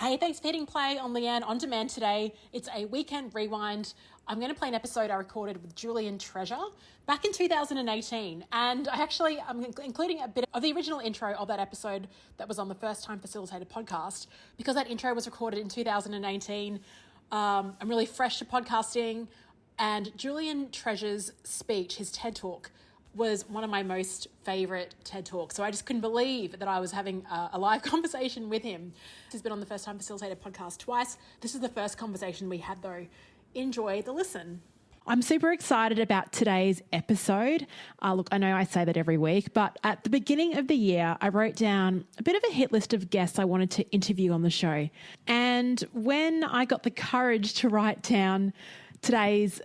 Hey, thanks for hitting play on Leanne On Demand today. It's a weekend rewind. I'm going to play an episode I recorded with Julian Treasure back in 2018. And I'm including a bit of the original intro of that episode that was on the First Time Facilitator podcast, because that intro was recorded in 2018. I'm really fresh to podcasting, and Julian Treasure's speech, his TED Talk, was one of my most favorite TED Talks. So I just couldn't believe that I was having a live conversation with him. He's been on the First Time Facilitator podcast twice. This is the first conversation we had though. Enjoy the listen. I'm super excited about today's episode. Look, I know I say that every week, but at the beginning of the year, I wrote down a bit of a hit list of guests I wanted to interview on the show. And when I got the courage to write down today's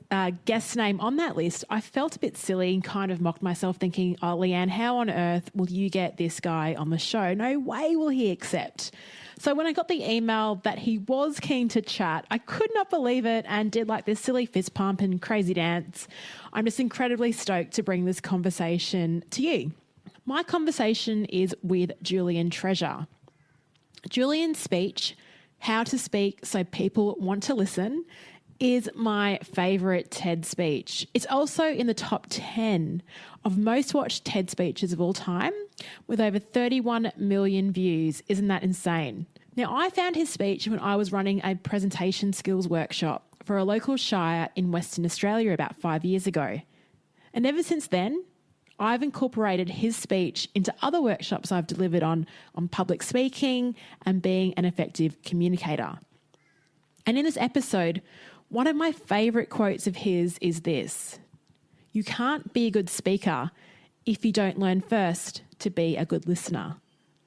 guest name on that list, I felt a bit silly and kind of mocked myself, thinking, oh, Leanne, how on earth will you get this guy on the show? No way will he accept. So when I got the email that he was keen to chat, I could not believe it and did like this silly fist pump and crazy dance. I'm just incredibly stoked to bring this conversation to you. My conversation is with Julian Treasure. Julian's speech, How to Speak So People Want to Listen, is my favourite TED speech. It's also in the top 10 of most watched TED speeches of all time, with over 31 million views. Isn't that insane? Now, I found his speech when I was running a presentation skills workshop for a local shire in Western Australia about 5 years ago. And ever since then, I've incorporated his speech into other workshops I've delivered on public speaking and being an effective communicator. And in this episode, one of my favourite quotes of his is this: "You can't be a good speaker if you don't learn first to be a good listener."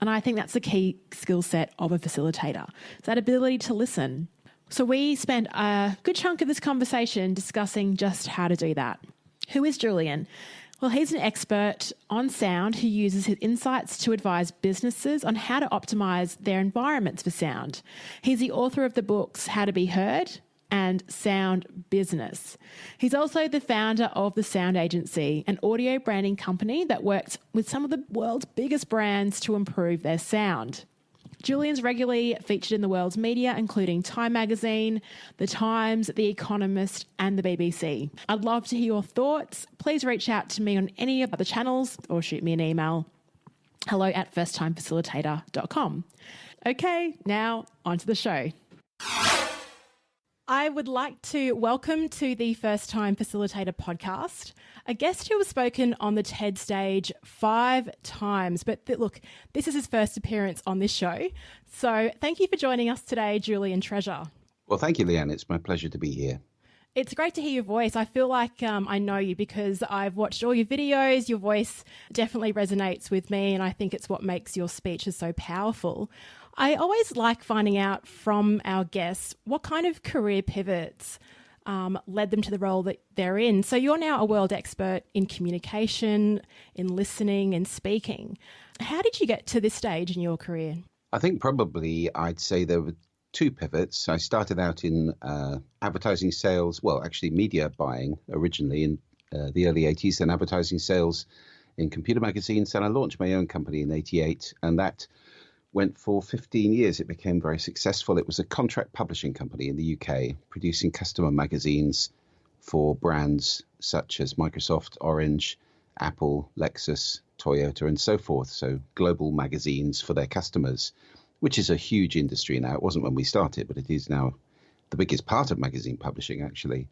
And I think that's the key skill set of a facilitator. It's that ability to listen. So we spent a good chunk of this conversation discussing just how to do that. Who is Julian? Well, he's an expert on sound who uses his insights to advise businesses on how to optimise their environments for sound. He's the author of the books How to Be Heard and Sound Business. He's also the founder of The Sound Agency, an audio branding company that works with some of the world's biggest brands to improve their sound. Julian's regularly featured in the world's media, including Time Magazine, The Times, The Economist, and the BBC. I'd love to hear your thoughts. Please reach out to me on any of the channels or shoot me an email. hello@firsttimefacilitator.com. Okay, now onto the show. I would like to welcome to the First Time Facilitator podcast a guest who has spoken on the TED stage 5 times. But look, this is his first appearance on this show. So thank you for joining us today, Julian Treasure. Well, thank you, Leanne. It's my pleasure to be here. It's great to hear your voice. I feel like I know you because I've watched all your videos. Your voice definitely resonates with me, and I think it's what makes your speeches so powerful. I always like finding out from our guests what kind of career pivots led them to the role that they're in. So you're now a world expert in communication, in listening and speaking. How did you get to this stage in your career? I think probably I'd say there were 2 pivots. I started out in advertising sales, well, actually media buying originally in the early 80s, and advertising sales in computer magazines. And I launched my own company in 88, and that went for 15 years. It became very successful. It was a contract publishing company in the UK, producing customer magazines for brands such as Microsoft, Orange, Apple, Lexus, Toyota, and so forth. So global magazines for their customers, which is a huge industry now. It wasn't when we started, but it is now the biggest part of magazine publishing, actually.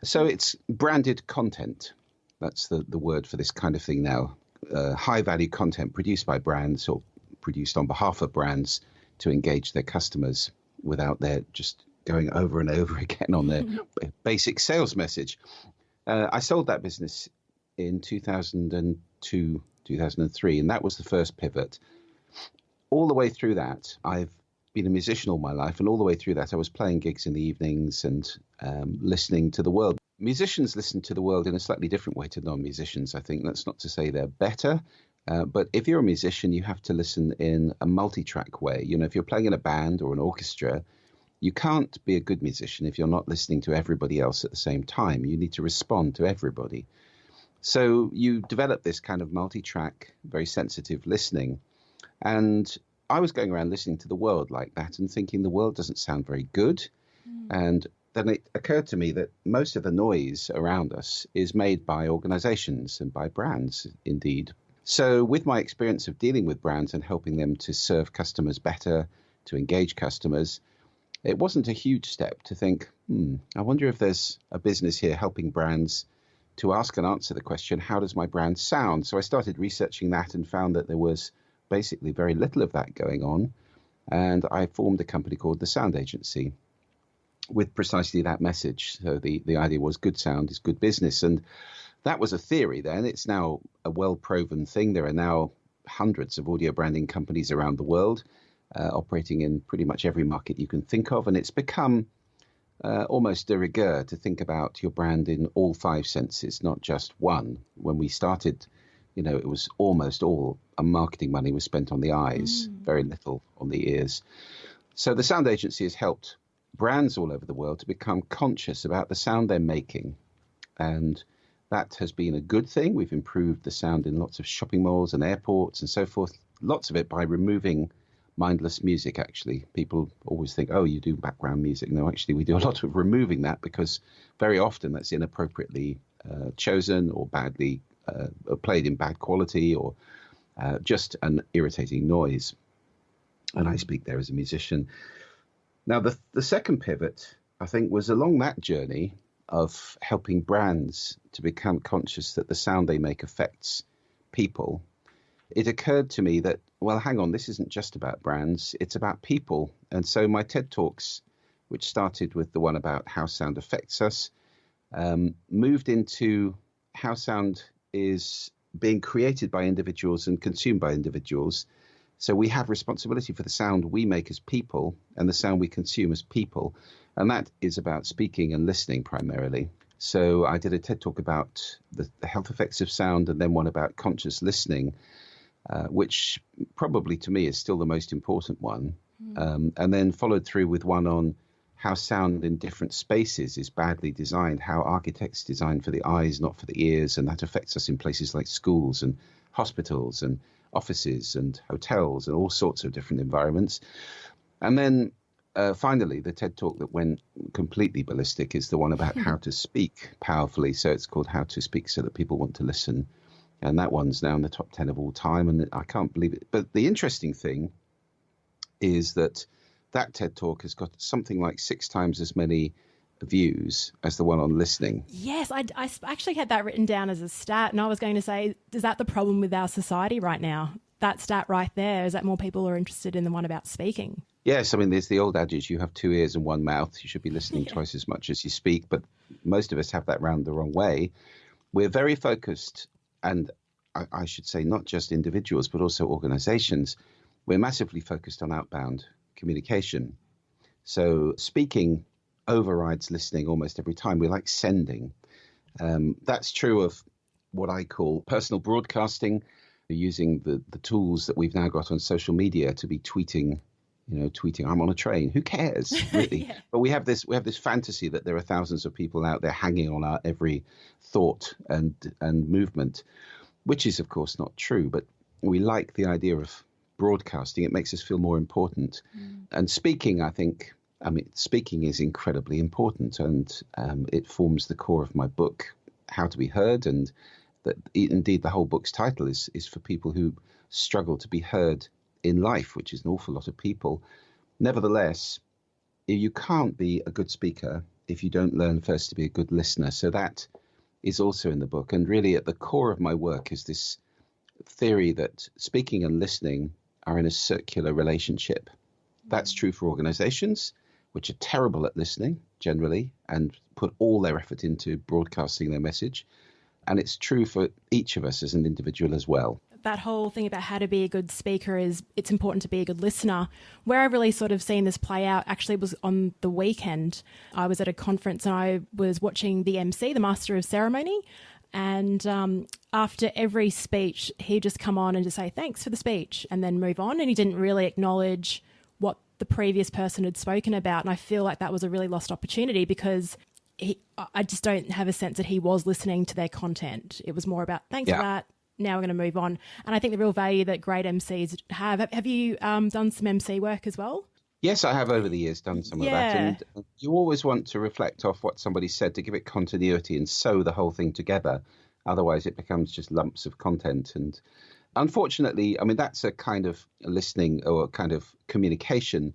So it's branded content. That's the word for this kind of thing now. High value content produced by brands or produced on behalf of brands to engage their customers without their just going over and over again on their basic sales message. I sold that business in 2002, 2003, and that was the first pivot. All the way through that, I've been a musician all my life, and all the way through that, I was playing gigs in the evenings and listening to the world. Musicians listen to the world in a slightly different way to non-musicians, I think. That's not to say they're better. But if you're a musician, you have to listen in a multi-track way. You know, if you're playing in a band or an orchestra, you can't be a good musician if you're not listening to everybody else at the same time. You need to respond to everybody. So you develop this kind of multi-track, very sensitive listening. And I was going around listening to the world like that and thinking the world doesn't sound very good. And then it occurred to me that most of the noise around us is made by organizations and by brands, indeed. So with my experience of dealing with brands and helping them to serve customers better, to engage customers, it wasn't a huge step to think, I wonder if there's a business here helping brands to ask and answer the question, how does my brand sound? So I started researching that and found that there was basically very little of that going on. And I formed a company called The Sound Agency with precisely that message. So the idea was good sound is good business. And that was a theory then. It's now a well-proven thing. There are now hundreds of audio branding companies around the world operating in pretty much every market you can think of. And it's become almost de rigueur to think about your brand in all five senses, not just one. When we started, it was almost all marketing money was spent on the eyes, very little on the ears. So the Sound Agency has helped brands all over the world to become conscious about the sound they're making. And that has been a good thing. We've improved the sound in lots of shopping malls and airports and so forth. Lots of it by removing mindless music, actually. People always think, oh, you do background music. No, actually, we do a lot of removing that because very often that's inappropriately chosen or badly played in bad quality or just an irritating noise. And I speak there as a musician. Now, the second pivot, I think, was along that journey of helping brands to become conscious that the sound they make affects people. It occurred to me that, well, hang on, this isn't just about brands, it's about people. And so my TED Talks, which started with the one about how sound affects us, moved into how sound is being created by individuals and consumed by individuals. So we have responsibility for the sound we make as people and the sound we consume as people. And that is about speaking and listening primarily. So I did a TED Talk about the health effects of sound and then one about conscious listening, which probably to me is still the most important one. And then followed through with one on how sound in different spaces is badly designed, how architects design for the eyes, not for the ears. And that affects us in places like schools and hospitals and offices and hotels and all sorts of different environments. And then finally, the TED Talk that went completely ballistic is the one about how to speak powerfully. So it's called How to Speak So That People Want to Listen. And that one's now in the top 10 of all time. And I can't believe it. But the interesting thing is that TED Talk has got something like 6 times as many views as the one on listening. Yes, I actually had that written down as a stat. And I was going to say, is that the problem with our society right now? That stat right there, is that more people are interested in the one about speaking? Yes, I mean, there's the old adage, you have 2 ears and 1 mouth. You should be listening twice as much as you speak. But most of us have that round the wrong way. We're very focused, and I should say not just individuals, but also organizations. We're massively focused on outbound communication. So speaking overrides listening almost every time. We like sending. That's true of what I call personal broadcasting, using the tools that we've now got on social media to be tweeting, I'm on a train. Who cares, really? Yeah. But we have this fantasy that there are thousands of people out there hanging on our every thought and movement, which is, of course, not true. But we like the idea of broadcasting. It makes us feel more important. And speaking, speaking is incredibly important, and it forms the core of my book, How to Be Heard, and that indeed the whole book's title is for people who struggle to be heard in life, which is an awful lot of people. Nevertheless, you can't be a good speaker if you don't learn first to be a good listener. So that is also in the book. And really at the core of my work is this theory that speaking and listening are in a circular relationship. That's true for organizations, which are terrible at listening generally and put all their effort into broadcasting their message. And it's true for each of us as an individual as well. That whole thing about how to be a good speaker is it's important to be a good listener. Where I've really sort of seen this play out actually was on the weekend. I was at a conference and I was watching the MC, the Master of Ceremony. And after every speech, he'd just come on and just say, thanks for the speech, and then move on. And he didn't really acknowledge what the previous person had spoken about. And I feel like that was a really lost opportunity because I just don't have a sense that he was listening to their content. It was more about, thanks for that. now we're going to move on. And I think the real value that great MCs have you done some MC work as well? Yes, I have over the years done some of that. Yeah. And you always want to reflect off what somebody said to give it continuity and sew the whole thing together. Otherwise, it becomes just lumps of content. And unfortunately, I mean, that's a kind of listening or a kind of communication,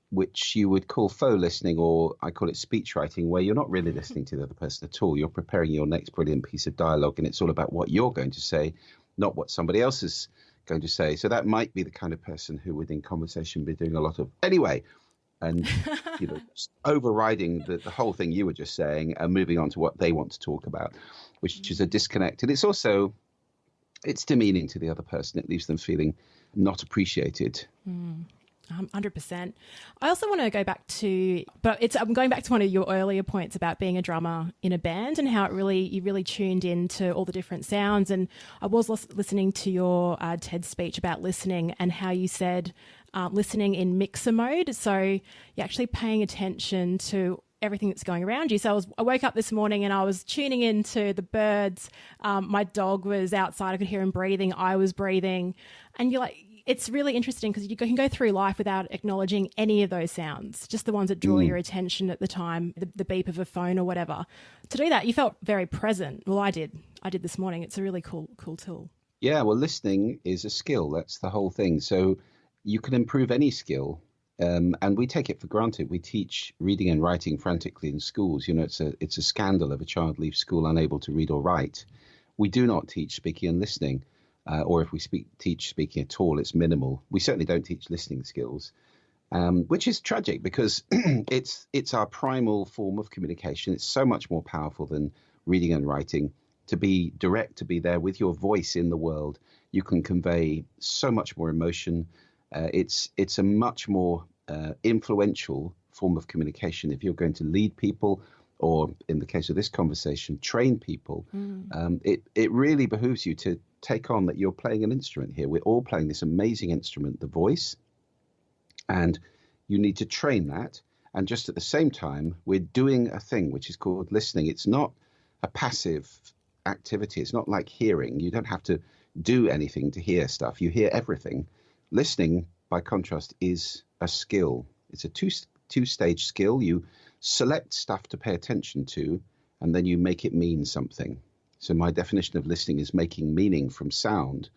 which you would call faux listening, or I call it speech writing, where you're not really listening to the other person at all. You're preparing your next brilliant piece of dialogue, and it's all about what you're going to say, not what somebody else is going to say. So that might be the kind of person who would in conversation be doing a lot of anyway, and just overriding the whole thing you were just saying and moving on to what they want to talk about, which is a disconnect. And it's demeaning to the other person. It leaves them feeling not appreciated. 100%. I also want to go back to, I'm going back to one of your earlier points about being a drummer in a band and how you really tuned into all the different sounds. And I was listening to your TED speech about listening and how you said listening in mixer mode. So you're actually paying attention to everything that's going around you. So I woke up this morning and I was tuning into the birds. My dog was outside. I could hear him breathing. I was breathing. And you're like, it's really interesting because you can go through life without acknowledging any of those sounds, just the ones that draw your attention at the time, the beep of a phone or whatever. To do that, you felt very present. Well, I did this morning. It's a really cool tool. Yeah, well, listening is a skill. That's the whole thing. So you can improve any skill. And we take it for granted. We teach reading and writing frantically in schools. It's a scandal if a child leaves school unable to read or write. We do not teach speaking and listening. Or if we teach speaking at all, it's minimal. We certainly don't teach listening skills, which is tragic because it's our primal form of communication. It's so much more powerful than reading and writing. To be direct, to be there with your voice in the world, you can convey so much more emotion. It's a much more influential form of communication. If you're going to lead people, or in the case of this conversation, train people, it really behooves you to take on that you're playing an instrument here. We're all playing this amazing instrument, the voice, and you need to train that. And just at the same time, we're doing a thing which is called listening. It's not a passive activity. It's not like hearing. You don't have to do anything to hear stuff. You hear everything. Listening, by contrast, is a skill. It's a two-stage skill. You select stuff to pay attention to, and then you make it mean something. So my definition of listening is making meaning from sound.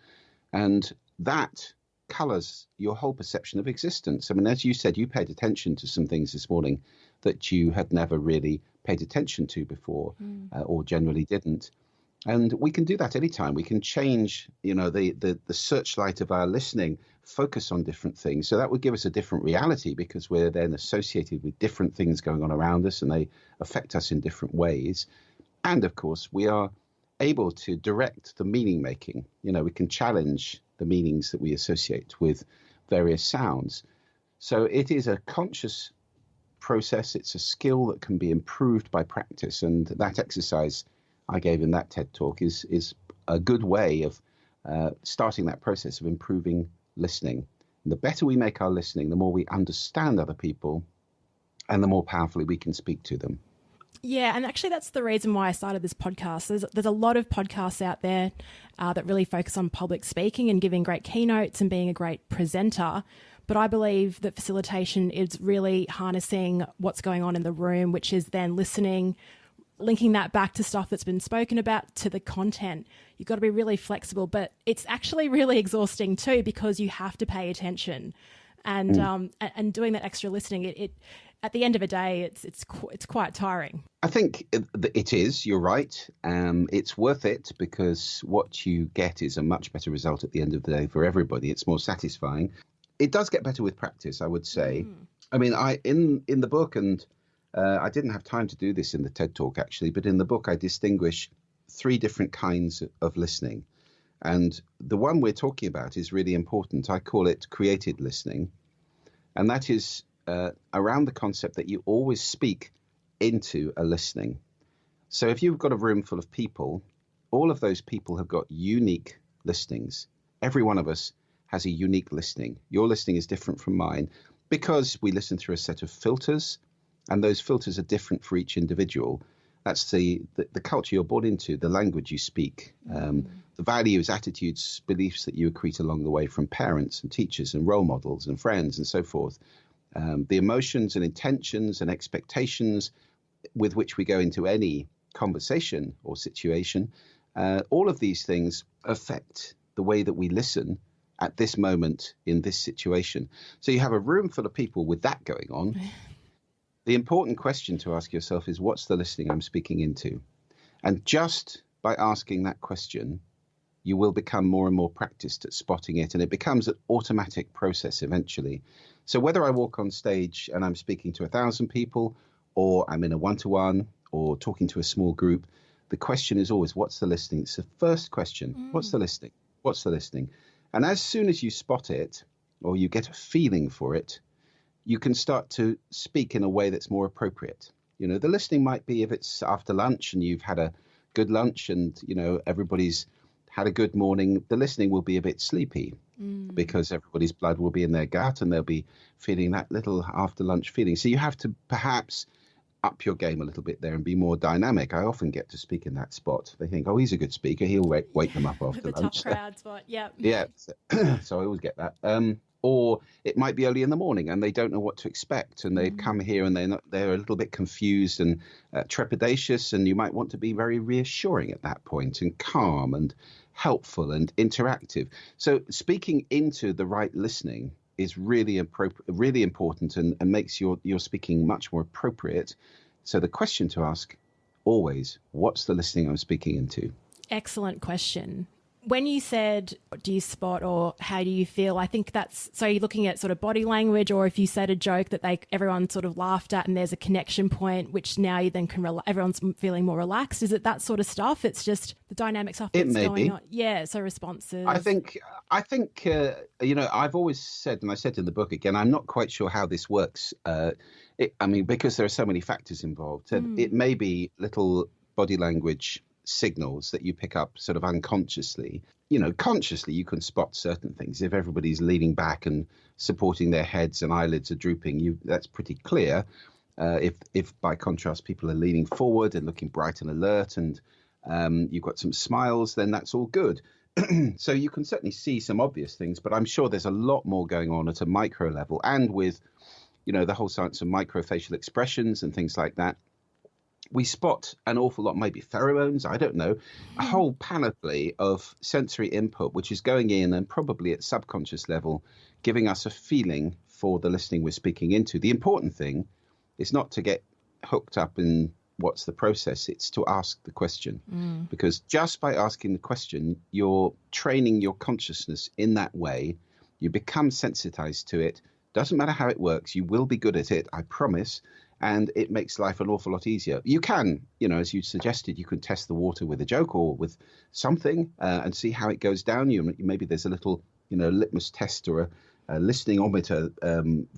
And that colors your whole perception of existence. I mean, as you said, you paid attention to some things this morning that you had never really paid attention to before, or generally didn't. And we can do that anytime. We can change, the searchlight of our listening, focus on different things. So that would give us a different reality because we're then associated with different things going on around us and they affect us in different ways. And of course, we are able to direct the meaning making. We can challenge the meanings that we associate with various sounds. So it is a conscious process. It's a skill that can be improved by practice. And that exercise I gave in that TED talk is a good way of starting that process of improving listening. And the better we make our listening, the more we understand other people and the more powerfully we can speak to them. Yeah, and actually that's the reason why I started this podcast. There's a lot of podcasts out there that really focus on public speaking and giving great keynotes and being a great presenter. But I believe that facilitation is really harnessing what's going on in the room, which is then listening, linking that back to stuff that's been spoken about, to the content. You've got to be really flexible, but it's actually really exhausting too because you have to pay attention. And doing that extra listening, it at the end of a day, it's quite tiring. I think it is. You're right. It's worth it because what you get is a much better result at the end of the day for everybody. It's more satisfying. It does get better with practice, I would say. I mean, in the book, and I didn't have time to do this in the TED Talk actually, but in the book I distinguish 3 different kinds of listening. And the one we're talking about is really important. I call it created listening. And that is around the concept that you always speak into a listening. So if you've got a room full of people, all of those people have got unique listenings. Every one of us has a unique listening. Your listening is different from mine because we listen through a set of filters, and those filters are different for each individual. That's the culture you're born into, the language you speak, the the values, attitudes, beliefs that you accrete along the way from parents and teachers and role models and friends and so forth, the emotions and intentions and expectations with which we go into any conversation or situation, all of these things affect the way that we listen at this moment in this situation. So you have a room full of people with that going on. The important question to ask yourself is, what's the listening I'm speaking into? And just by asking that question, you will become more and more practiced at spotting it, and it becomes an automatic process eventually. So whether I walk on stage and I'm speaking to 1,000 people, or I'm in a one-to-one, or talking to a small group, the question is always, what's the listening? It's the first question. What's the listening? What's the listening? And as soon as you spot it, or you get a feeling for it, you can start to speak in a way that's more appropriate. You know, the listening might be if it's after lunch and you've had a good lunch and, you know, everybody's had a good morning, the listening will be a bit sleepy because everybody's blood will be in their gut and they'll be feeling that little after lunch feeling. So you have to perhaps up your game a little bit there and be more dynamic. I often get to speak in that spot. They think, oh, he's a good speaker. He'll wake them up after the lunch. Top crowd spot, yep. Yeah. So I always get that. Or it might be early in the morning and they don't know what to expect, and they've come here and they're a little bit confused and trepidatious, and you might want to be very reassuring at that point and calm and helpful and interactive. So speaking into the right listening is really important and makes your speaking much more appropriate. So the question to ask always, what's the listening I'm speaking into? Excellent question. When you said, do you spot or how do you feel? I think so you're looking at sort of body language, or if you said a joke that everyone sort of laughed at and there's a connection point, which now you then can, everyone's feeling more relaxed. Is it that sort of stuff? It's just the dynamic stuff that's going on. Yeah. So responses. I think, you know, I've always said, and I said in the book again, I'm not quite sure how this works. Because there are so many factors involved. It may be little body language signals that you pick up sort of unconsciously. You know, consciously you can spot certain things. If everybody's leaning back and supporting their heads and eyelids are drooping, that's pretty clear. If by contrast people are leaning forward and looking bright and alert, and you've got some smiles, then that's all good. So you can certainly see some obvious things, but I'm sure there's a lot more going on at a micro level, and with, you know, the whole science of microfacial expressions and things like that. We spot an awful lot, maybe pheromones, I don't know, a whole panoply of sensory input, which is going in and probably at subconscious level, giving us a feeling for the listening we're speaking into. The important thing is not to get hooked up in what's the process, it's to ask the question. Because just by asking the question, you're training your consciousness in that way. You become sensitized to it. Doesn't matter how it works, you will be good at it, I promise. And it makes life an awful lot easier. You can, you know, as you suggested, you can test the water with a joke or with something and see how it goes down. Maybe there's a little, you know, litmus test or a listening-ometer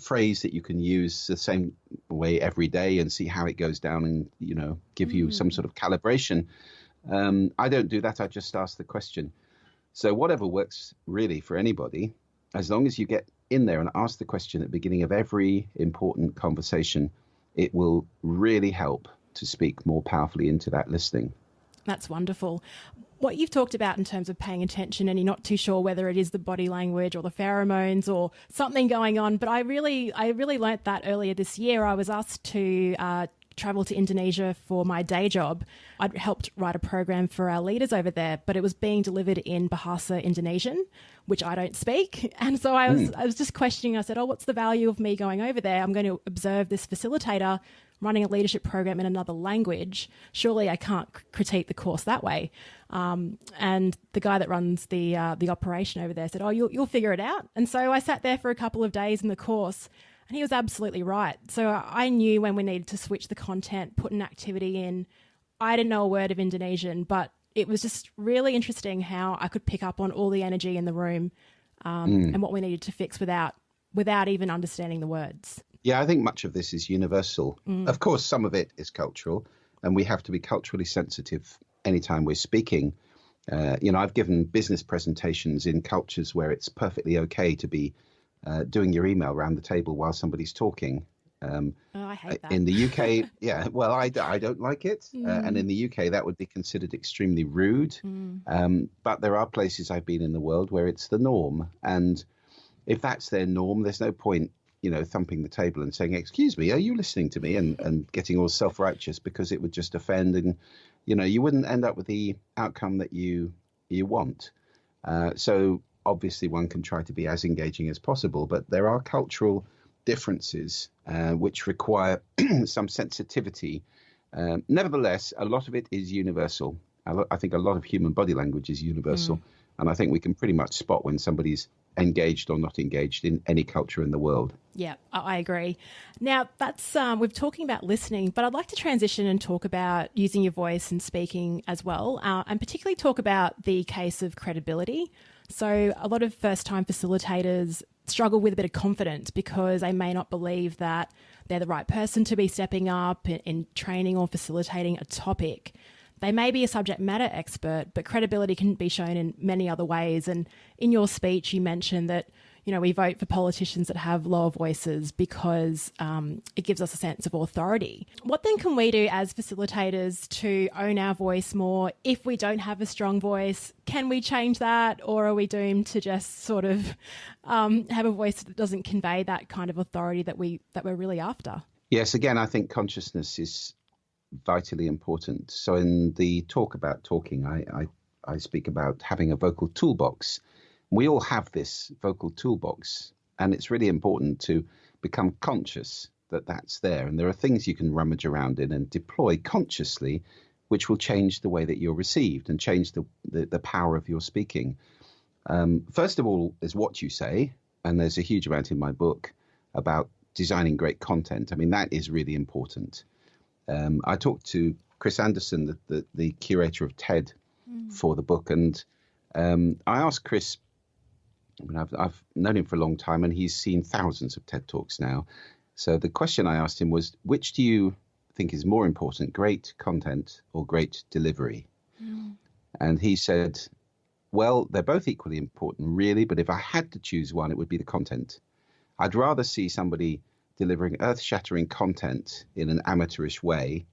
phrase that you can use the same way every day and see how it goes down and, you know, give you some sort of calibration. I don't do that. I just ask the question. So whatever works really for anybody, as long as you get in there and ask the question at the beginning of every important conversation, it will really help to speak more powerfully into that listening. That's wonderful. What you've talked about in terms of paying attention, and you're not too sure whether it is the body language or the pheromones or something going on, but I really learnt that earlier this year. I was asked to travel to Indonesia for my day job. I'd helped write a program for our leaders over there, but it was being delivered in Bahasa Indonesian, which I don't speak. And so I was just questioning. I said, oh, what's the value of me going over there? I'm going to observe this facilitator running a leadership program in another language. Surely I can't critique the course that way. And the guy that runs the operation over there said, oh, you'll figure it out. And so I sat there for a couple of days in the course, and he was absolutely right. So I knew when we needed to switch the content, put an activity in. I didn't know a word of Indonesian, but it was just really interesting how I could pick up on all the energy in the room and what we needed to fix without even understanding the words. Yeah, I think much of this is universal. Of course, some of it is cultural, and we have to be culturally sensitive anytime we're speaking. I've given business presentations in cultures where it's perfectly okay to be doing your email around the table while somebody's talking. I hate that. In the UK, yeah, well, I don't like it. And in the UK, that would be considered extremely rude. But there are places I've been in the world where it's the norm. And if that's their norm, there's no point, thumping the table and saying, excuse me, are you listening to me? And getting all self-righteous, because it would just offend. And, you wouldn't end up with the outcome that you want. So obviously one can try to be as engaging as possible, but there are cultural differences which require some sensitivity. Nevertheless, a lot of it is universal. I think a lot of human body language is universal. And I think we can pretty much spot when somebody's engaged or not engaged in any culture in the world. Yeah, I agree. Now, that's we're talking about listening, but I'd like to transition and talk about using your voice and speaking as well, and particularly talk about the case of credibility. So a lot of first-time facilitators struggle with a bit of confidence because they may not believe that they're the right person to be stepping up in training or facilitating a topic. They may be a subject matter expert, but credibility can be shown in many other ways. And in your speech, you mentioned that, we vote for politicians that have lower voices because it gives us a sense of authority. What then can we do as facilitators to own our voice more if we don't have a strong voice? Can we change that, or are we doomed to just sort of have a voice that doesn't convey that kind of authority that we're really after? Yes, again, I think consciousness is vitally important. So in the talk about talking, I speak about having a vocal toolbox. We all have this vocal toolbox, and it's really important to become conscious that that's there. And there are things you can rummage around in and deploy consciously, which will change the way that you're received and change the power of your speaking. First of all is what you say, and there's a huge amount in my book about designing great content. I mean, that is really important. I talked to Chris Anderson, the curator of TED, for the book, and I asked Chris. I mean, I've known him for a long time, and he's seen thousands of TED Talks now. So the question I asked him was, which do you think is more important, great content or great delivery? And he said, well, they're both equally important, really, but if I had to choose one, it would be the content. I'd rather see somebody delivering earth-shattering content in an amateurish way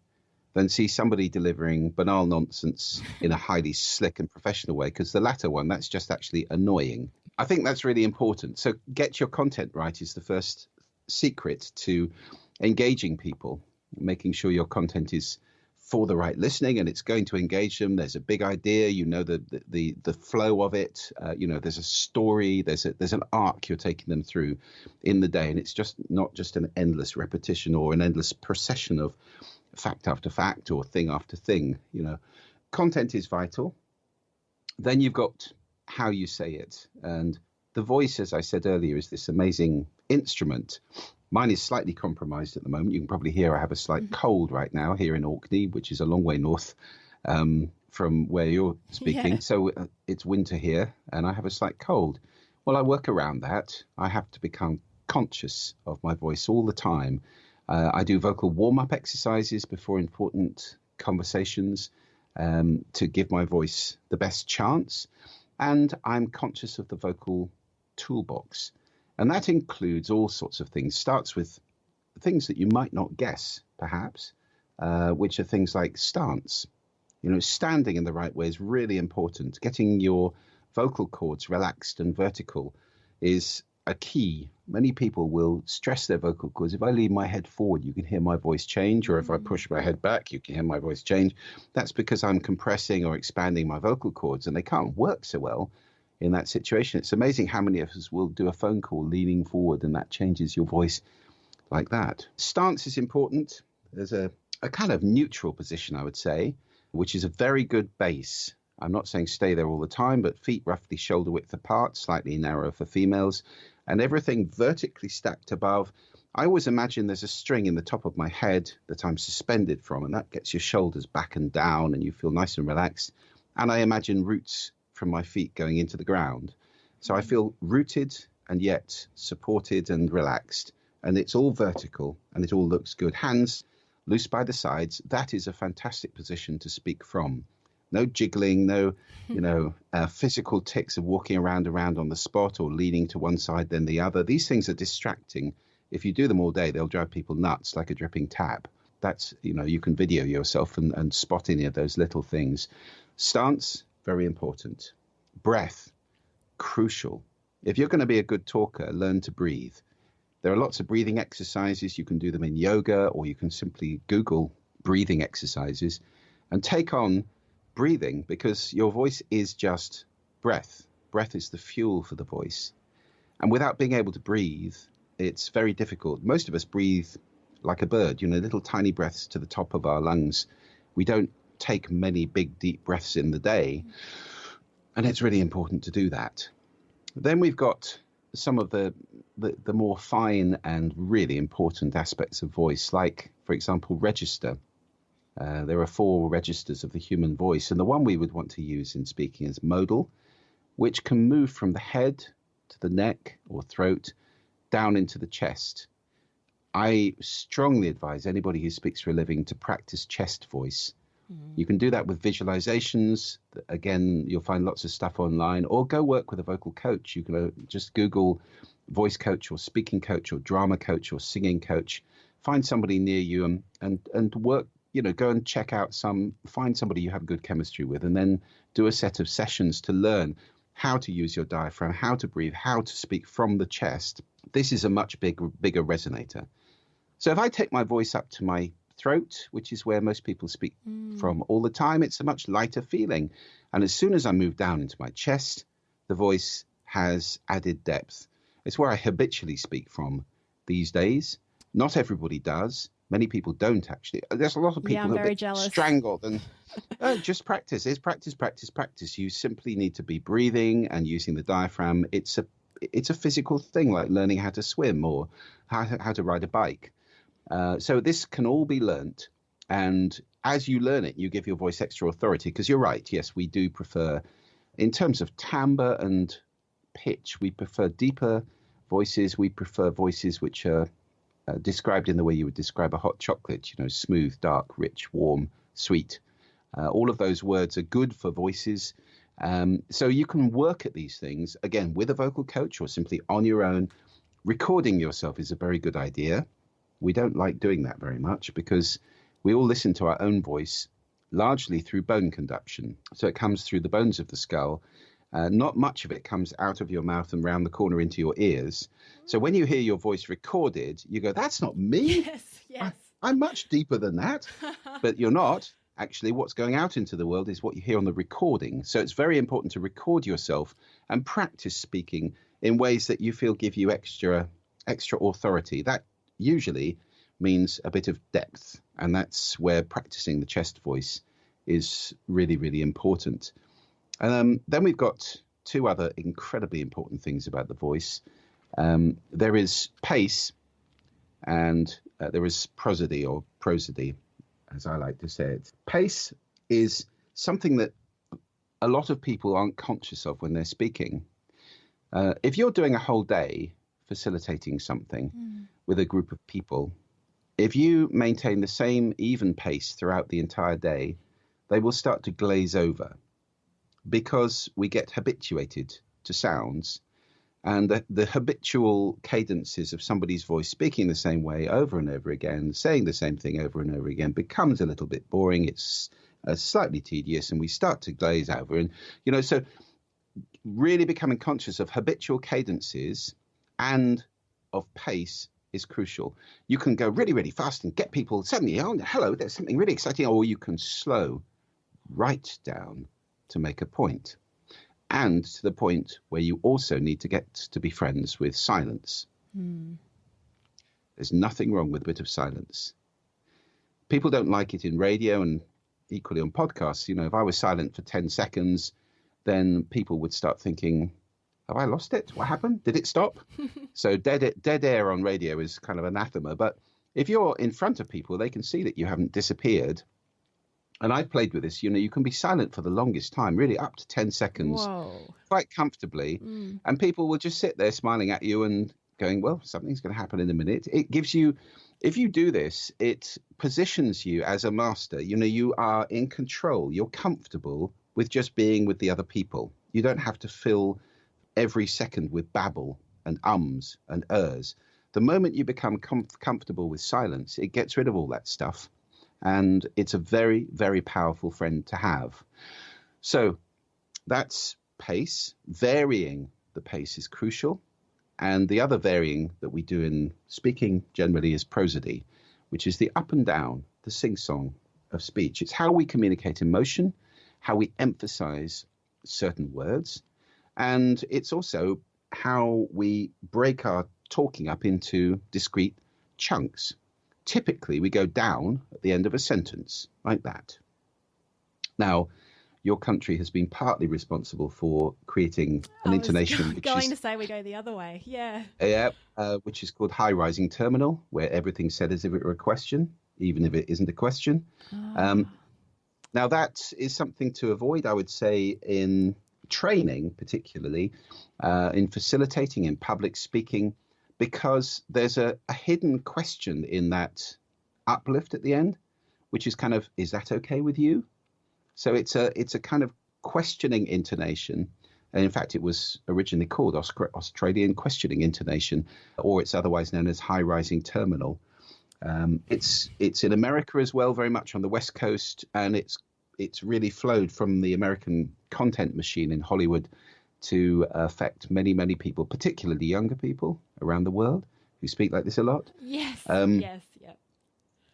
than see somebody delivering banal nonsense in a highly slick and professional way, because the latter one, that's just actually annoying. I think that's really important. So get your content right is the first secret to engaging people, making sure your content is for the right listening and it's going to engage them. There's a big idea, the flow of it, there's a story, there's an arc you're taking them through in the day, and it's just not just an endless repetition or an endless procession of fact after fact or thing after thing. Content is vital. Then you've got how you say it, and the voice, as I said earlier, is this amazing instrument. Mine is slightly compromised at the moment. You can probably hear I have a slight cold right now here in Orkney, which is a long way north from where you're speaking. Yeah. So it's winter here and I have a slight cold. Well, I work around that. I have to become conscious of my voice all the time. I do vocal warm-up exercises before important conversations to give my voice the best chance. And I'm conscious of the vocal toolbox. And that includes all sorts of things. Starts with things that you might not guess, perhaps, which are things like stance. Standing in the right way is really important. Getting your vocal cords relaxed and vertical is a key. Many people will stress their vocal cords. If I lean my head forward, you can hear my voice change, or if I push my head back, you can hear my voice change. That's because I'm compressing or expanding my vocal cords, and they can't work so well in that situation. It's amazing how many of us will do a phone call leaning forward, and that changes your voice like that. Stance is important. There's a kind of neutral position, I would say, which is a very good base. I'm not saying stay there all the time, but feet roughly shoulder width apart, slightly narrower for females, and everything vertically stacked above. I always imagine there's a string in the top of my head that I'm suspended from, and that gets your shoulders back and down and you feel nice and relaxed. And I imagine roots from my feet going into the ground. So I feel rooted and yet supported and relaxed. And it's all vertical and it all looks good. Hands loose by the sides. That is a fantastic position to speak from. No jiggling, no, physical tics of walking around on the spot or leaning to one side then the other. These things are distracting If you do them all day, they'll drive people nuts like a dripping tap. That's, you can video yourself and spot any of those little things. Stance, very important. Breath, crucial. If you're going to be a good talker, learn to breathe. There are lots of breathing exercises. You can do them in yoga, or you can simply Google breathing exercises and take on breathing, because your voice is just breath. Breath is the fuel for the voice. And without being able to breathe, it's very difficult. Most of us breathe like a bird, little tiny breaths to the top of our lungs. We don't take many big, deep breaths in the day. And it's really important to do that. Then we've got some of the more fine and really important aspects of voice, like, for example, register. There are 4 registers of the human voice. And the one we would want to use in speaking is modal, which can move from the head to the neck or throat down into the chest. I strongly advise anybody who speaks for a living to practice chest voice. You can do that with visualizations. Again, you'll find lots of stuff online, or go work with a vocal coach. You can just Google voice coach or speaking coach or drama coach or singing coach. Find somebody near you and work, go and check out find somebody you have good chemistry with, and then do a set of sessions to learn how to use your diaphragm, how to breathe, how to speak from the chest. This is a much bigger resonator. So if I take my voice up to my throat, which is where most people speak from all the time, it's a much lighter feeling. And as soon as I move down into my chest, the voice has added depth. It's where I habitually speak from these days. Not everybody does. Many people don't, actually. There's a lot of people who are a bit strangled. And just practice. It's practice, practice, practice. You simply need to be breathing and using the diaphragm. It's a physical thing, like learning how to swim or how to ride a bike. So this can all be learnt, and as you learn it, you give your voice extra authority, because you're right. Yes, we do prefer, in terms of timbre and pitch, we prefer deeper voices. We prefer voices which are described in the way you would describe a hot chocolate, smooth, dark, rich, warm, sweet. All of those words are good for voices. So you can work at these things, again, with a vocal coach or simply on your own. Recording yourself is a very good idea. We don't like doing that very much, because we all listen to our own voice largely through bone conduction. So it comes through the bones of the skull. Not much of it comes out of your mouth and round the corner into your ears. So when you hear your voice recorded, you go, that's not me. Yes. I'm much deeper than that. But you're not. Actually, what's going out into the world is what you hear on the recording. So it's very important to record yourself and practice speaking in ways that you feel give you extra authority. That usually means a bit of depth, and that's where practicing the chest voice is really, really important. And then we've got 2 other incredibly important things about the voice. There is pace, and there is prosody, or prosody, as I like to say it. Pace is something that a lot of people aren't conscious of when they're speaking. If you're doing a whole day facilitating something with a group of people, if you maintain the same even pace throughout the entire day, they will start to glaze over, because we get habituated to sounds, and the habitual cadences of somebody's voice speaking the same way over and over again, saying the same thing over and over again, becomes a little bit boring. It's slightly tedious, and we start to glaze over. And, so really becoming conscious of habitual cadences and of pace is crucial. You can go really, really fast and get people suddenly, oh, hello, there's something really exciting. Or you can slow right down to make a point, and to the point where you also need to get to be friends with silence. There's nothing wrong with a bit of silence. People don't like it in radio, and equally on podcasts. If I was silent for 10 seconds, then people would start thinking, have I lost it? What happened? Did it stop? So dead air on radio is kind of anathema. But if you're in front of people, they can see that you haven't disappeared. And I've played with this. You can be silent for the longest time, really up to 10 seconds, quite comfortably. And people will just sit there smiling at you and going, well, something's going to happen in a minute. It gives you, if you do this, it positions you as a master. You are in control. You're comfortable with just being with the other people. You don't have to fill every second with babble and ums and ers. The moment you become comfortable with silence, it gets rid of all that stuff. And it's a very, very powerful friend to have. So that's pace. Varying the pace is crucial. And the other varying that we do in speaking generally is prosody, which is the up and down, the sing-song of speech. It's how we communicate emotion, how we emphasize certain words, and it's also how we break our talking up into discrete chunks. Typically, we go down at the end of a sentence like that. Now, your country has been partly responsible for creating an intonation. Going to say we go the other way, yeah. Yeah, which is called high rising terminal, where everything's said as if it were a question, even if it isn't a question. Now, that is something to avoid, I would say, in training, particularly in facilitating, in public speaking, because there's a hidden question in that uplift at the end, which is kind of, is that okay with you? So it's a kind of questioning intonation. And in fact, it was originally called Australian questioning intonation, or it's otherwise known as high rising terminal. It's in America as well, very much on the West Coast, and it's really flowed from the American content machine in Hollywood to affect many, many people, particularly younger people around the world who speak like this a lot. Yes, yes.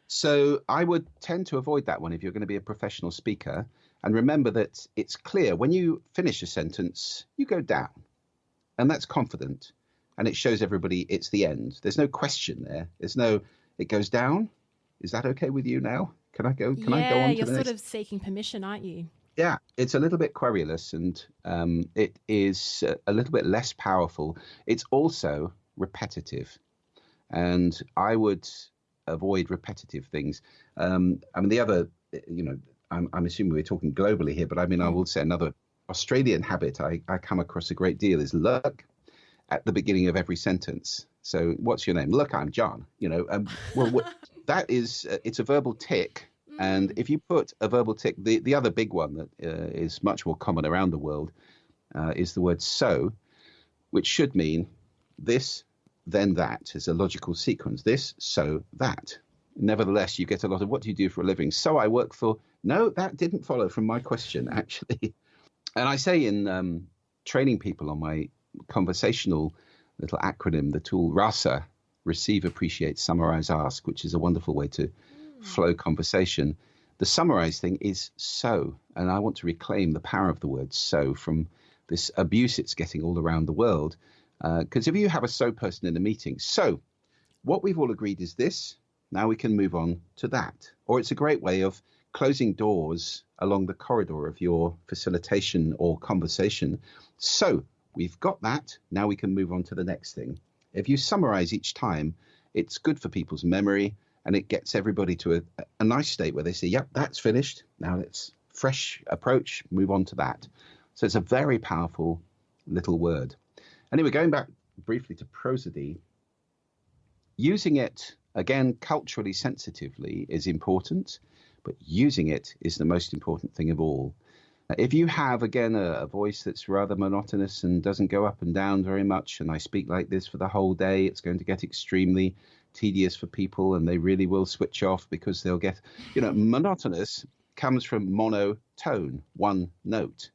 So I would tend to avoid that one if you're going to be a professional speaker. And remember that it's clear when you finish a sentence, you go down. And that's confident. And it shows everybody it's the end. There's no question there. It goes down. Is that okay with you now? Can I go on to the next? Yeah, you're sort of seeking permission, aren't you? Yeah, it's a little bit querulous, and it is a little bit less powerful. It's also repetitive. And I would avoid repetitive things. I mean, the other, I'm assuming we're talking globally here, but I mean, I will say another Australian habit I come across a great deal is look at the beginning of every sentence. So what's your name? Look, I'm John. That is, it's a verbal tick. And if you put a verbal tick, the other big one that is much more common around the world is the word so, which should mean this, then that is a logical sequence. This, so, that. Nevertheless, you get a lot of, what do you do for a living? So I work for, no, that didn't follow from my question, actually. And I say in training people on my conversational little acronym, the tool RASA, receive, appreciate, summarize, ask, which is a wonderful way to flow conversation. The summarize thing is so, and I want to reclaim the power of the word so from this abuse it's getting all around the world. Because if you have a so person in a meeting, so what we've all agreed is this, now we can move on to that. Or it's a great way of closing doors along the corridor of your facilitation or conversation. So we've got that, now we can move on to the next thing. If you summarize each time, it's good for people's memory, and it gets everybody to a nice state where they say, yep, that's finished. Now let's fresh approach, move on to that. So it's a very powerful little word. Anyway, going back briefly to prosody, using it, again, culturally sensitively is important, but using it is the most important thing of all. If you have, again, a voice that's rather monotonous and doesn't go up and down very much, and I speak like this for the whole day, it's going to get extremely tedious for people, and they really will switch off because they'll get, monotonous comes from monotone, one note.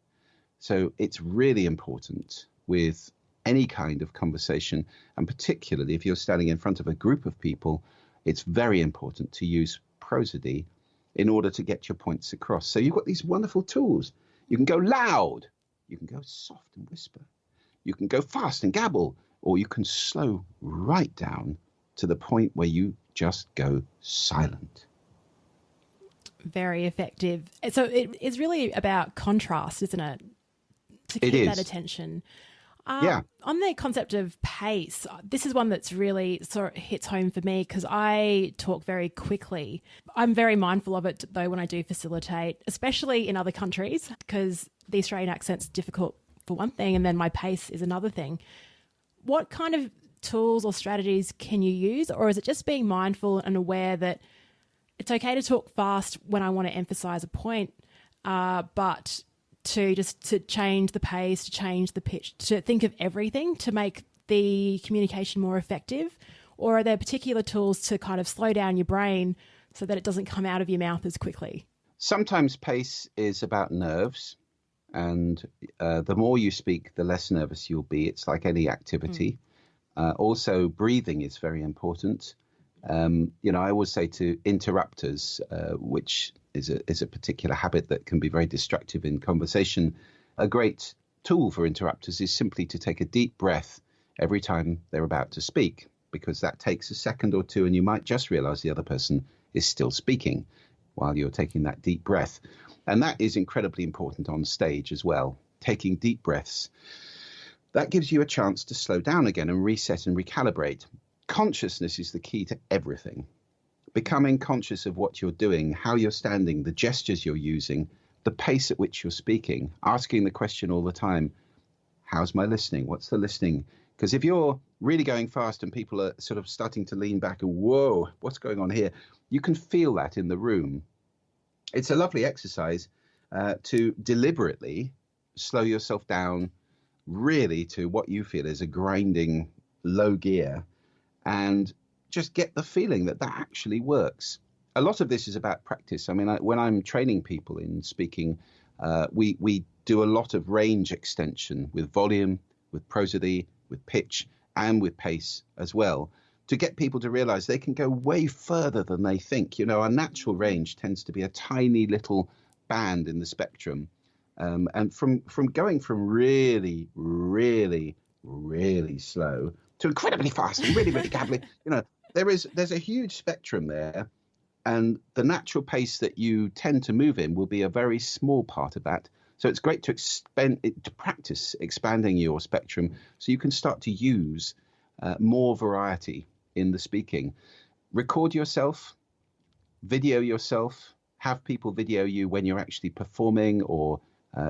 So it's really important with any kind of conversation, and particularly if you're standing in front of a group of people, it's very important to use prosody in order to get your points across. So you've got these wonderful tools. You can go loud, you can go soft and whisper, you can go fast and gabble, or you can slow right down to the point where you just go silent. Very effective. So it is really about contrast, isn't it? To keep that attention. Yeah. On the concept of pace, this is one that's really sort of hits home for me because I talk very quickly. I'm very mindful of it, though, when I do facilitate, especially in other countries, because the Australian accent's difficult for one thing, and then my pace is another thing. What kind of tools or strategies can you use, or is it just being mindful and aware that it's okay to talk fast when I want to emphasize a point, but to change the pace, to change the pitch, to think of everything to make the communication more effective? Or are there particular tools to kind of slow down your brain so that it doesn't come out of your mouth as quickly? Sometimes pace is about nerves. And the more you speak, the less nervous you'll be. It's like any activity. Also, breathing is very important. I always say to interrupters, which is a particular habit that can be very destructive in conversation, a great tool for interrupters is simply to take a deep breath every time they're about to speak, because that takes a second or two and you might just realize the other person is still speaking while you're taking that deep breath. And that is incredibly important on stage as well, taking deep breaths. That gives you a chance to slow down again and reset and recalibrate. Consciousness is the key to everything. Becoming conscious of what you're doing, how you're standing, the gestures you're using, the pace at which you're speaking, asking the question all the time, how's my listening? What's the listening? Because if you're really going fast and people are sort of starting to lean back and, whoa, what's going on here? You can feel that in the room. It's a lovely exercise to deliberately slow yourself down really to what you feel is a grinding low gear and just get the feeling that that actually works. A lot of this is about practice. I mean, when I'm training people in speaking, we do a lot of range extension with volume, with prosody, with pitch, and with pace as well, to get people to realize they can go way further than they think. You know, our natural range tends to be a tiny little band in the spectrum. And from going from really, really, really slow to incredibly fast and really, really gabbly, there's a huge spectrum there. And the natural pace that you tend to move in will be a very small part of that. So it's great to practice expanding your spectrum so you can start to use more variety in the speaking. Record yourself, video yourself, have people video you when you're actually performing or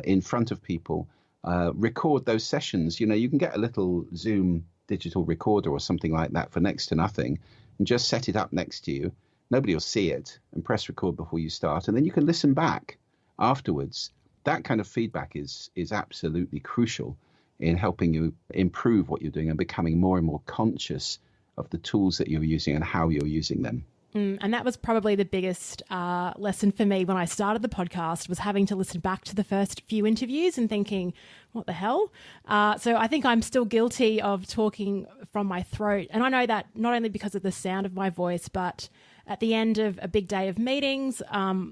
in front of people. Record those sessions. You can get a little Zoom digital recorder or something like that for next to nothing and just set it up next to you. Nobody will see it, and press record before you start. And then you can listen back afterwards. That kind of feedback is absolutely crucial in helping you improve what you're doing and becoming more and more conscious of the tools that you're using and how you're using them. And that was probably the biggest lesson for me when I started the podcast, was having to listen back to the first few interviews and thinking, what the hell? So I think I'm still guilty of talking from my throat. And I know that not only because of the sound of my voice, but at the end of a big day of meetings,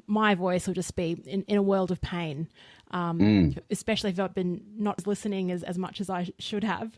my voice will just be in a world of pain, especially if I've been not listening as much as I should have.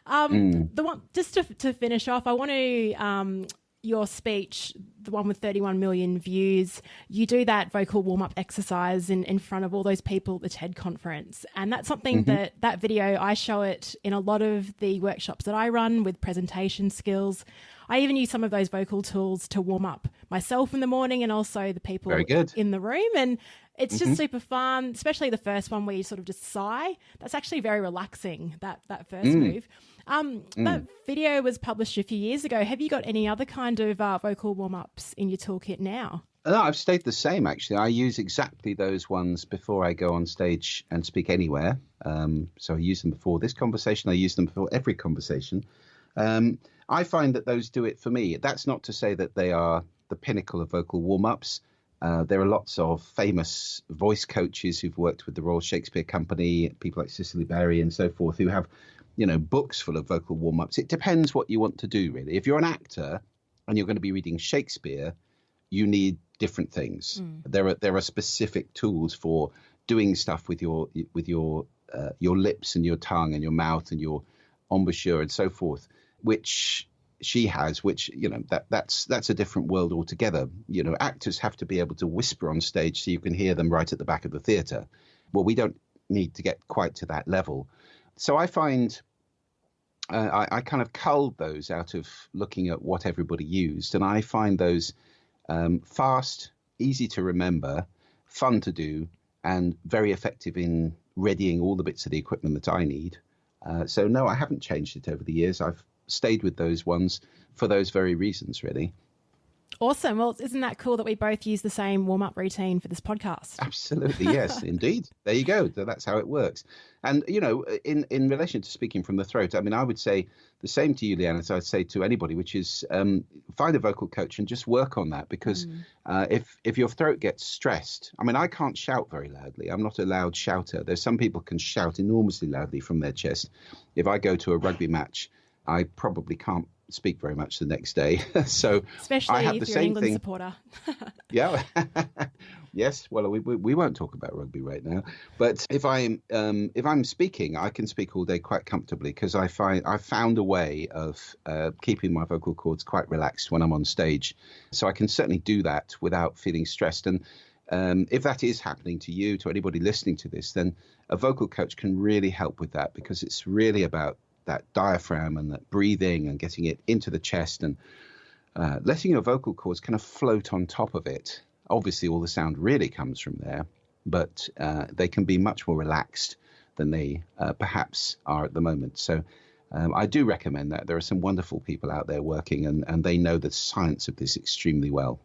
The one, just to finish off, I want to... your speech, the one with 31 million views, you do that vocal warm-up exercise in front of all those people at the TED conference. And that's something that video, I show it in a lot of the workshops that I run with presentation skills. I even use some of those vocal tools to warm up myself in the morning and also the people in the room. And it's just super fun, especially the first one where you sort of just sigh. That's actually very relaxing, that first move. That video was published a few years ago. Have you got any other kind of vocal warm-ups in your toolkit now? No, I've stayed the same, actually. I use exactly those ones before I go on stage and speak anywhere. So I use them before this conversation. I use them before every conversation. I find that those do it for me. That's not to say that they are the pinnacle of vocal warm-ups. There are lots of famous voice coaches who've worked with the Royal Shakespeare Company, people like Cicely Berry and so forth, who have books full of vocal warm-ups. It depends what you want to do, really. If you're an actor and you're going to be reading Shakespeare, you need different things. There are specific tools for doing stuff with your lips and your tongue and your mouth and your embouchure and so forth, which she has, which that's a different world altogether. Actors have to be able to whisper on stage so you can hear them right at the back of the theatre. Well, we don't need to get quite to that level. So I find I kind of culled those out of looking at what everybody used, and I find those fast, easy to remember, fun to do, and very effective in readying all the bits of the equipment that I need. So no, I haven't changed it over the years. I've stayed with those ones for those very reasons, really. Awesome. Well, isn't that cool that we both use the same warm-up routine for this podcast? Absolutely, yes, indeed. There you go. That's how it works. And, in relation to speaking from the throat, I mean, I would say the same to you, Leanne, as I'd say to anybody, which is find a vocal coach and just work on that. Because if your throat gets stressed, I mean, I can't shout very loudly. I'm not a loud shouter. There's some people can shout enormously loudly from their chest. If I go to a rugby match, I probably can't speak very much the next day. So especially I have if the you're an same England thing. supporter. Yeah. Yes. Well, we won't talk about rugby right now. But if I'm speaking, I can speak all day quite comfortably because I've found a way of keeping my vocal cords quite relaxed when I'm on stage. So I can certainly do that without feeling stressed. And if that is happening to you, to anybody listening to this, then a vocal coach can really help with that, because it's really about that diaphragm and that breathing and getting it into the chest and letting your vocal cords kind of float on top of it. Obviously, all the sound really comes from there, but they can be much more relaxed than they perhaps are at the moment. So I do recommend that. There are some wonderful people out there working, and they know the science of this extremely well.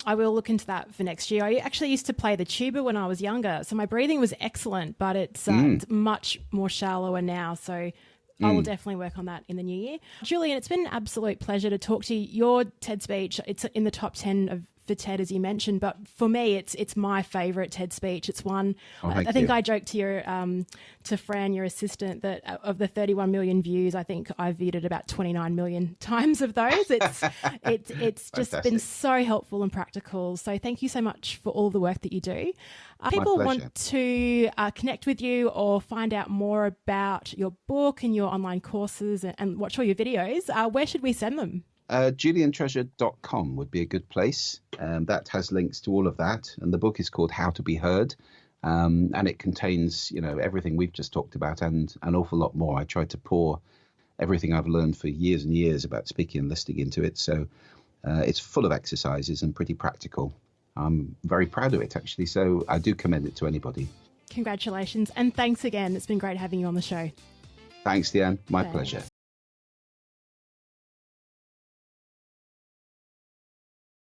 I will look into that for next year. I actually used to play the tuba when I was younger, so my breathing was excellent, but it's much more shallower now. So I will definitely work on that in the new year. Julian, it's been an absolute pleasure to talk to you. Your TED speech, it's in the top 10 for TED, as you mentioned, but for me, it's my favourite TED speech. It's one. I think I joked to Fran, your assistant, that of the 31 million views, I think I viewed it about 29 million times of those. It's just been so helpful and practical. So thank you so much for all the work that you do. People want to connect with you or find out more about your book and your online courses and watch all your videos. Where should we send them? JulianTreasure.com would be a good place. That has links to all of that. And the book is called How to Be Heard. And it contains, everything we've just talked about and an awful lot more. I tried to pour everything I've learned for years and years about speaking and listening into it. So it's full of exercises and pretty practical. I'm very proud of it, actually. So I do commend it to anybody. Congratulations. And thanks again. It's been great having you on the show. Thanks, Leanne. My pleasure.